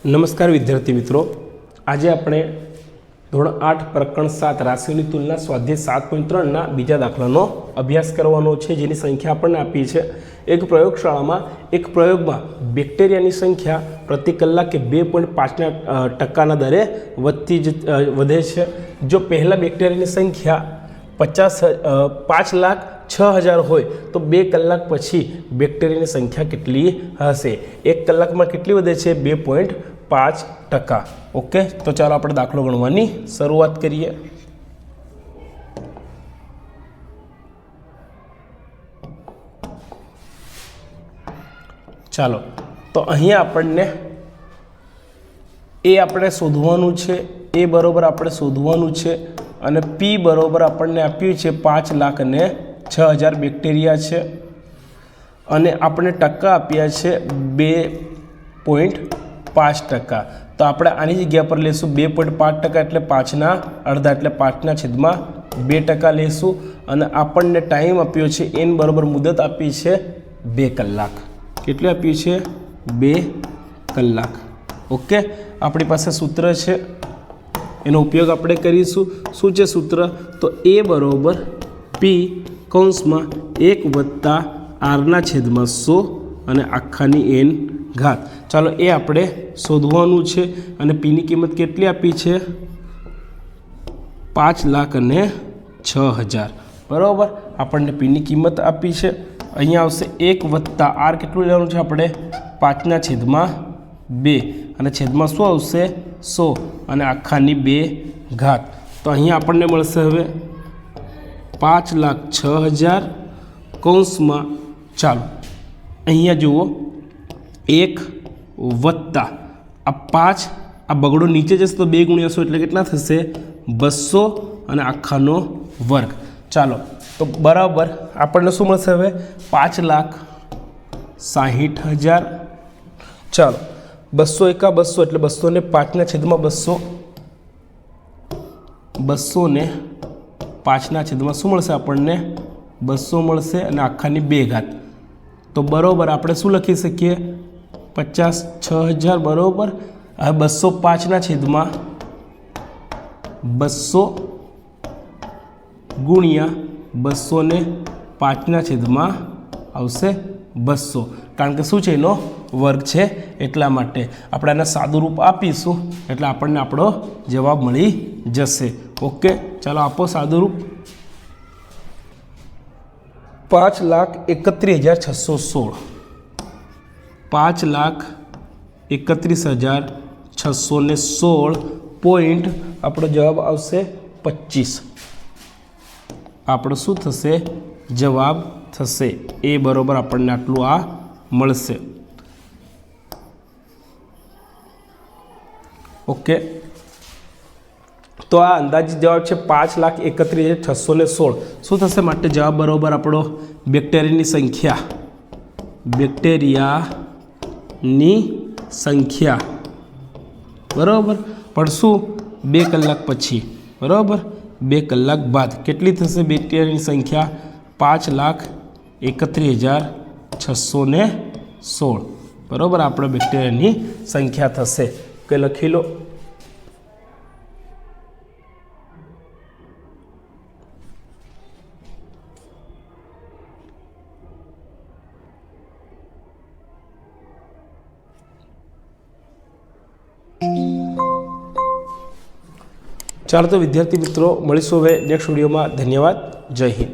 નમસ્કાર વિદ્યાર્થી મિત્રો, આજે આપણે ધોરણ 8 પ્રકરણ 7 રાશિઓની તુલના સ્વાધ્યાય 7.3 બીજા દાખલાનો અભ્યાસ કરવાનો છે, જેની સંખ્યા આપણને આપી છે. એક પ્રયોગશાળામાં એક પ્રયોગમાં બેક્ટેરિયાની સંખ્યા પ્રતિ કલાકે 2.5% દરે વધે છે. જો પહેલા બેક્ટેરિયાની સંખ્યા 5,06,000 હોય તો 2 કલાક પછી બેક્ટેરિયાની સંખ્યા કેટલી હશે? 1 કલાકમાં કેટલી વધે છે? 2.5%. ઓકે, તો ચાલો આપણે દાખલો ગણવાની શરૂઆત કરીએ. ચાલો, તો અહીંયા આપણને એ આપણે શોધવાનું છે, એ બરોબર આપણે શોધવાનું છે, અને પી બરોબર આપણને આપ્યું છે 5,06,000 બેક્ટેરિયા છે, અને આપણે ટકા આપ્યા છે 2.5%. તો આપણે આની જગ્યા પર લેશું 2.5% એટલે 5 ના અડધા એટલે 5/2% લેશું, અને આપણને ટાઈમ આપ્યો છે એન બરોબર મુદત આપી છે 2 કલાક. કેટલી આપી છે? 2 કલાક. ઓકે, આપણી પાસે સૂત્ર છે, એનો ઉપયોગ આપણે કરીશું. શું છે સૂત્ર? તો એ બરોબર પી કૌંસમાં 1 + r/100 અને આખાની n ઘાત. ચાલો એ આપણે શોધવાનું છે, અને પીની કિંમત કેટલી આપી છે? 5,06,000. બરાબર, આપણને પીની કિંમત આપી છે. અહીંયા આવશે 1 + r. કેટલું લેવાનું છે આપણે? 5/2, અને છેદમાં શું આવશે? 100, અને આખાની 2 ઘાત. તો અહીંયા આપણને મળશે હવે 5,06,000 કૌંસમાં. ચાલો અહીંયા જુઓ, 1 + આ 5, આ બગડો નીચે જશે તો 2 × 100 એટલે કેટલા થશે? 200, અને આખાનો વર્ગ. ચાલો, તો બરાબર આપણને શું મળશે હવે? 5,60,000. ચાલો, 200 × 200 એટલે 205/200. 205/200 શું મળશે આપણને? 200 મળશે, અને આખાની 2 ઘાત. તો બરાબર આપણે શું લખી શકીએ? 56,000. બરાબર, હવે 205/200 ગુણ્યા 205/200 આવશે 200, કારણ કે શું છે? એનો વર્ગ છે, એટલા માટે આપણે આને સાદું રૂપ આપીશું એટલે આપણને આપણો જવાબ મળી જશે. ઓકે, ચાલો આપો સાદું રૂપ. 5,31,616. 5,31,616 પોઈન્ટ આપણો જવાબ આવશે 25. આપણો શું થશે? જવાબ થશે એ બરોબર આપણને આટલું આ મળશે. ઓકે, તો આ અંદાજિત જવાબ છે 5,31,616. શું થશે? માટે જવાબ બરોબર આપણો બેક્ટેરિયાની સંખ્યા બરાબર, પણ શું? 2 કલાક પછી. બરાબર, 2 કલાક બાદ કેટલી થશે બેક્ટેરિયાની સંખ્યા? 5,31,616. બરાબર, આપણે બેક્ટેરિયાની સંખ્યા થશે. કે લખી લો. ચાલો તો વિદ્યાર્થી મિત્રો, મળીશું હવે નેક્સ્ટ વિડીયોમાં. ધન્યવાદ. જય હિન્દ.